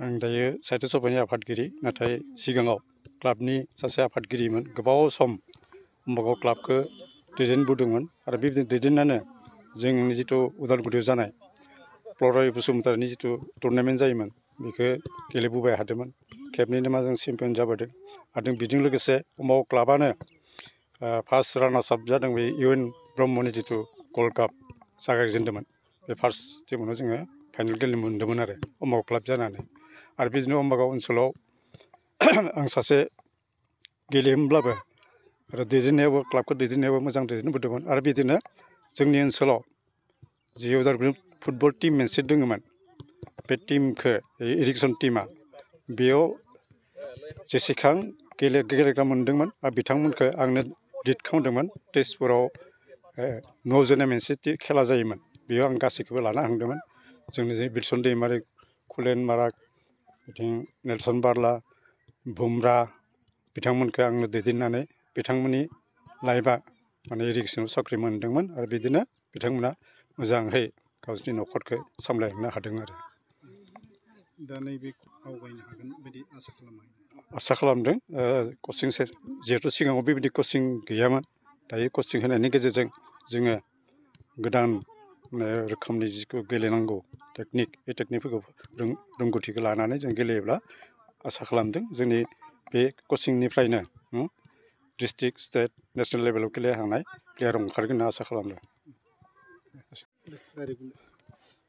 आं दायो साहित्य सभानि आफादगिरि नाथाय सिगाङाव क्लाबनि सासे आफादगिरिमोन गोबाव सम अम्बागाव क्लाबखौ दैदेनबोदोंमोन आरो बेबायदिनो दैदेननानै जोंनि जिथु उदालगुरियाव जानाय प्रलय बसुमतारिनि जिथु टुरनामेन्ट जायोमोन बेखौ गेलेबोबाय हादोंमोन खेबनैनो मा जों चेम्पियन जाबोदों आरो बेजों लोगोसे अम्बागाव क्लाबानो फार्स्ट रानार्स आप जादों बे इउ एन ब्रह्मनि जिथु गल्ड काप जागायजेनदोंमोन बे फार्स्ट टिमावनो जोङो फाइनाल गेलेनो मोन्दोंमोन आरो अम्बागाव क्लाब जानानै आरो बिदिनो अम्बागाव ओनसोलाव आं सासे गेलेयोमोनब्लाबो आरो दैदेननायावबो क्लाबखौ दैदेननायावबो मोजां दैदेनबोदोंमोन आरो बिदिनो जोंनि ओनसोलाव जि उदालगुरि फुटबल टिम मोनसे दङमोन बे टिमखौ इरिगेसन टिमा बेयाव जेसेबां गेलेग्रा मोनदोंमोन आरो बिथांमोनखौ आंनो लिड खालामदोंमोन तेजपुराव 9 जना मोनसे खेला जायोमोन बेयाव आं गासैखौबो लाना थांदोंमोन जोंनि जे बिरसन दैमारि कुलेन माराग बिथिं नेलसन बारला बुमरा बिथांमोनखौ आंनो दैदेननानै बिथांमोननि लाइफआ माने इरिगेसनाव साख्रि मोनदोंमोन आरो बिदिनो बिथांमोना मोजाङै गावसोरनि न'खरखौ सामलायलांनो हादों आरो दा नैबे आवगायनो हागोन बायदि आसा खालामदों कचिं जिहेथु सिगाङाव बेबायदि कचिं गैयामोन दायो कचिं होनायनि गेजेरजों जोङो गोदान रोखोमनि जिखौ गेलेनांगौ टेकनिक बे टेकनिकफोरखौ रोंगौथिखौ लानानै जों गेलेयोब्ला आसा खालामदों जोंनि बे कचिंनिफ्रायनो डिस्ट्रिक्ट स्टेट नेसनेल लेभेलाव गेलेहांनाय प्लेयार ओंखारगोन होनना आसा खालामदों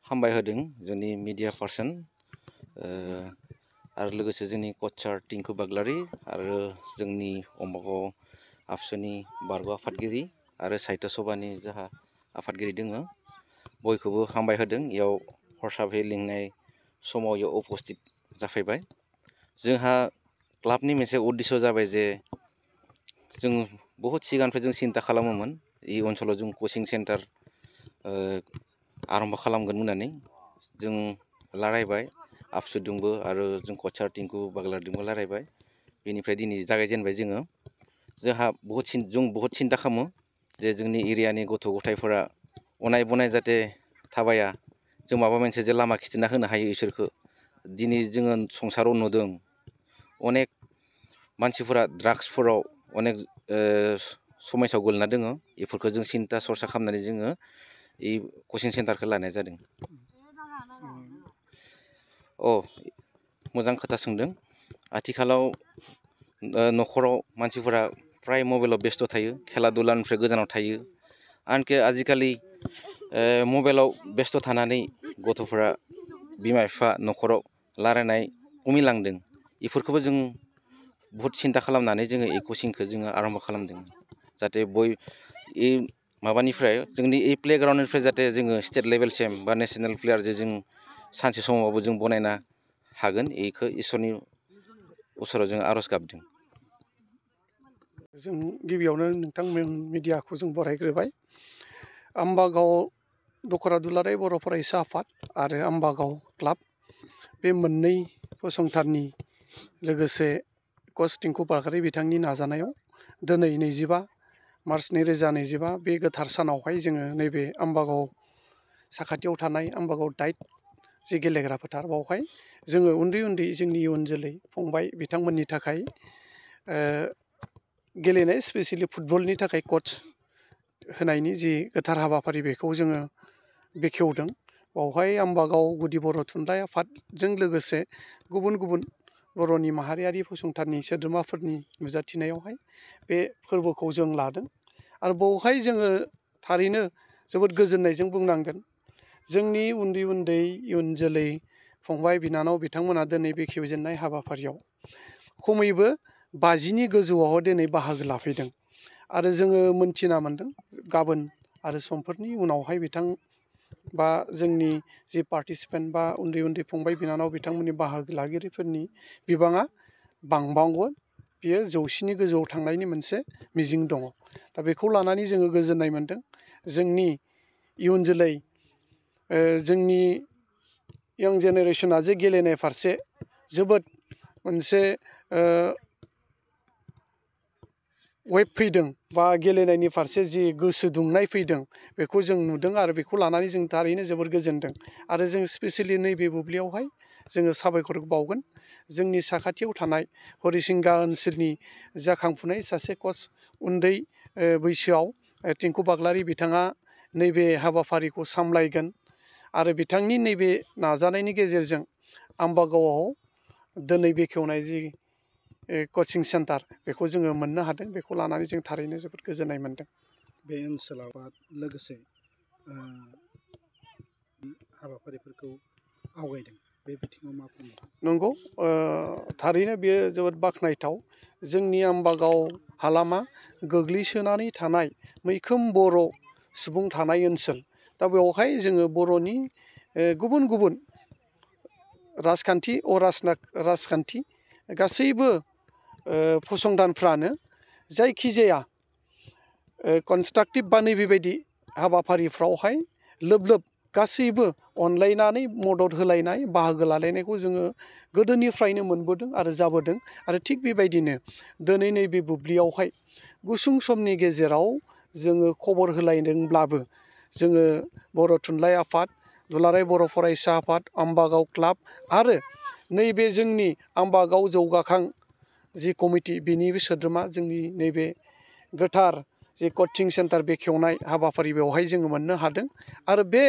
हामबाय होदों जोंनि मिडिया पार्सन आरो लोगोसे जोंनि कचार टिंकु बाग्लारि आरो जोंनि अम्बागाव आबसुनि बारग' आफादगिरि आरो साहित्य सभानि जाहा आफादगिरि दङ बयखौबो हामबाय होदों इयाव हरसाबै लिंनाय समाव इयाव उपस्थित जाफैबाय जोंहा क्लाबनि मोनसे उद्देश्य जाबाय जे जों बहुद सिगांनिफ्राय जों सिन्था खालामोमोन इ ओनसोलाव जों कचिं सेन्टार आरम्भ खालामगोन होननानै जों रायलायबाय आबसुदोंबो आरो जों कचार टिंकु बाग्लारिजोंबो रायलायबाय बेनिफ्राय दिनै जागायजेनबाय जोंहा बहुद सिन्था खालामो जे जोंनि एरियानि गथ' गथायफोरा अनाय बनाय जाहाथे थाबाया जों माबा मोनसे जे लामा खिथिना होनो हायो इसोरखौ दिनै जोङो संसाराव नुदों अनेक मानसिफोरा ड्राग्सफोराव अनेक समयसायाव गोलैना दङ बेफोरखौ जों सिन्था सरसा खालामनानै जोङो इ कचिं सेन्टारखौ लानाय जादों मोजां खोथा सोंदों आथिखालाव न'खराव मानसिफोरा फ्राय मबाइलाव बेस्थ' थायो खेला दुलानिफ्राय गोजानाव थायो आनखि आजिखालि मबाइलाव बेस्थ' थानानै गथ'फोरा बिमा बिफा न'खराव रायलायनाय खमिलांदों बेफोरखौबो जों बहुद सिन्था खालामनानै जोङो এই कचिंखौ जोङो आरम्भ खालामदों जाहाथे माबानिफ्राय जोंनि এই प्लेग्राउन्डनिफ्राय जाहाथे जोङो स्टेट लेभेलसिम बा नेसनेल प्लेयार जे जों सानसे समावबो जों बनायनो हागोन बेखौ इसोरनि उसराव जों आर'ज गाबदों जों गिबियावनो नोंथांमोन मिडियाखौ जों बरायग्रोबाय आम्बागाव दखरा दुलाराय बर' फरायसा आफाद आरो आम्बागाव क्लाब बे मोननै फसंथाननि लोगोसे कच टिंकु बाग्लारि बिथांनि नाजानायाव दिनै 25 मार्च 2025 बे गोथार सानावहाय जोङो नैबे आम्बागाव साखाथियाव थानाय आम्बागाव डाइट जि गेलेग्रा फोथार बावहाय जोङो उन्दै उन्दै जोंनि इयुन जोलै फंबाय बिथांमोननि थाखाय गेलेनाय स्पेसियेलि फुटबलनि थाखाय कच होनायनि जि गोथार हाबाफारि बेखौ जोङो बेखेवदों बावहाय आम्बागाव गुदि बर' थुनलाइ आफादजों लोगोसे गुबुन गुबुन बर'नि माहारियारि फसंथाननि सोद्रोमाफोरनि नुजाथिनायावहाय बे फोरबोखौ जों लादों आरो बावहाय जोङो थारैनो जोबोद गोजोननायजों बुंनांगोन जोंनि उन्दै उन्दै इयुन जोलै फंबाय बिनानाव बिथांमोना दिनै बेखेवजेननाय हाबाफारियाव खमैबो 50नि गोजौआव दिनै बाहागो लाफैदों आरो जोङो मोनथिना मोनदों गाबोन आरो समफोरनि उनावहाय बिथां बा जोंनि जि पार्टिसिपेन्ट बा उन्दै उन्दै फंबाय बिनानाव बिथांमोननि बाहागो लागिरिफोरनि बिबाङा बांबावगोन बियो 100नि गोजौआव थांनायनि मोनसे मिजिं दङ दा बेखौ लानानै जोङो गोजोननाय मोनदों जोंनि इयुन जोलै जोंनि यंग जेनेरेशना जे गेलेनाय फारसे जोबोद मोनसे वेब फैदों बा गेलेनायनि फारसे जि गोसो दुंनाय फैदों बेखौ जों नुदों आरो बेखौ लानानै जों थारैनो जोबोर गोजोनदों आरो जों स्पेसियेलि नैबे बुब्लियावहाय जोङो साबायखर बावगोन जोंनि साखाथियाव थानाय हरिसिंगा ओनसोलनि जाखांफुनाय सासे कच उन्दै बैसोआव टिंकु बाग्लारि बिथाङा नैबे हाबाफारिखौ सामलायगोन आरो बिथांनि नैबे नाजानायनि गेजेरजों आम्बागावआव दिनै बेखेवनाय जि कचिं सेन्टार बेखौ जोङो मोननो हादों बेखौ लानानै जों थारैनो जोबोद गोजोननाय मोनदों बे ओनसोलाव लोगोसे हाबाफारिफोरखौ आवगायदों बे बिथिङाव मा बुंनो नंगौ थारैनो बेयो जोबोद बाख्नायथाव जोंनि आम्बागाव हालामा गोग्लैसोनानै थानाय मैखोम बर' सुबुं थानाय ओनसोल दा बेवहाय जोङो बर'नि गुबुन गुबुन राजखान्थि राजखान्थि गासैबो फसंथानफ्रानो जायखिजाया कनस्ट्राक्टिभ बा नैबेबायदि हाबाफारिफ्रावहाय लोब लोब गासैबो अनलायनानै मदद होलायनाय बाहागो लालायनायखौ जोङो गोदोनिफ्रायनो मोनबोदों आरो जाबोदों आरो थिग बेबायदिनो दिनै नैबे बुब्लियावहाय गुसुं समनि गेजेराव जोङो खबर होलायदोंब्लाबो जोङो बर' थुनलाइ आफाद दुलाराय बर' फरायसा आफाद आम्बागाव क्लाब आरो नैबे जोंनि आम्बागाव जौगाखां जि कमिटि बिनिबो सोद्रोमा जोंनि नैबे गोथार जि कचिं सेन्टार बेखेवनाय हाबाफारि बेवहाय जोङो मोननो हादों आरो बे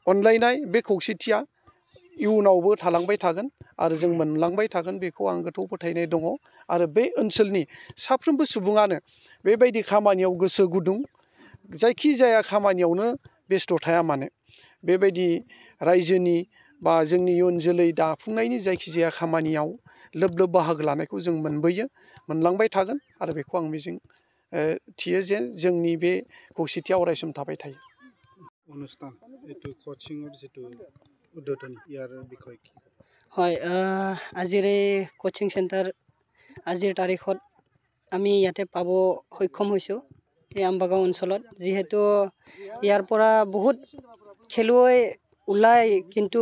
अनलायनाय बे खौसेथिया इयुनावबो थालांबाय थागोन आरो जों मोनलांबाय थागोन बेखौ आं गोथौ फोथायनाय दङ आरो बे ओनसोलनि साफ्रोमबो सुबुङानो बेबायदि खामानियाव गोसो गुदुं जायखिजाया खामानियावनो बेस्थ' थाया मानो बेबायदि रायजोनि बा जोंनि इयुन जोलै दाफुंनायनि जायखिजाया खामानियाव लोब लोब बाहागो लानायखौ जों मोनबोयो मोनलांबाय थागोन आरो बेखौ आं मिजिं थियो जे जोंनि बे खौसेथिया अरायसम थाबाय थायो অনুষ্ঠান এইটো কোচিঙৰ যিটো উদ্বোধন ইয়াৰ বিষয়ে কি হয় আজিৰ এই কোচিং চেণ্টাৰ আজিৰ তাৰিখত আমি ইয়াতে পাব সক্ষম হৈছোঁ এই আম্বাগাঁও অঞ্চলত যিহেতু ইয়াৰ পৰা বহুত খেলুৱৈ ওলাই কিন্তু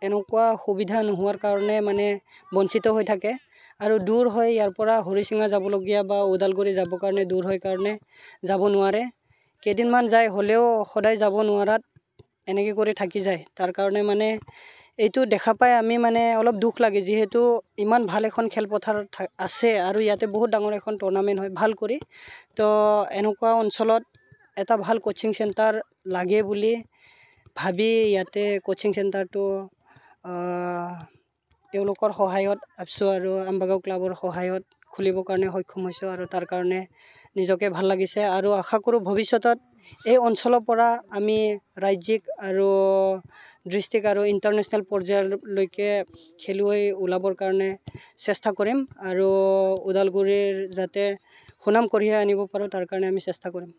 এনেকুৱা সুবিধা নোহোৱাৰ কাৰণে মানে বঞ্চিত হৈ থাকে আৰু দূৰ হয় ইয়াৰ পৰা হৰিচিঙা যাবলগীয়া বা ওদালগুৰি যাবৰ কাৰণে দূৰ হয় কাৰণে যাব নোৱাৰে কেইদিনমান যায় হ'লেও সদায় যাব নোৱাৰাত এনেকৈ কৰি থাকি যায় তাৰ কাৰণে মানে এইটো দেখা পাই আমি মানে অলপ দুখ লাগে যিহেতু ইমান ভাল এখন খেলপথাৰ আছে আৰু ইয়াতে বহুত ডাঙৰ এখন টুৰ্ণামেণ্ট হয় ভাল কৰি তো এনেকুৱা অঞ্চলত এটা ভাল কোচিং চেণ্টাৰ লাগে বুলি ভাবি ইয়াতে কোচিং চেণ্টাৰটো তেওঁলোকৰ সহায়ত আপছো আৰু আম্বাগাঁও ক্লাবৰ সহায়ত খুলিবৰ কাৰণে সক্ষম হৈছোঁ আৰু তাৰ কাৰণে নিজকে ভাল লাগিছে আৰু আশা কৰোঁ ভৱিষ্যতত এই অঞ্চলৰ পৰা আমি ৰাজ্যিক আৰু ডিষ্ট্ৰিক্ট আৰু ইণ্টাৰনেশ্যনেল পৰ্যায়লৈকে খেলুৱৈ ওলাবৰ কাৰণে চেষ্টা কৰিম আৰু ওদালগুৰিৰ যাতে সুনাম কঢ়িয়াই আনিব পাৰোঁ তাৰ কাৰণে আমি চেষ্টা কৰিম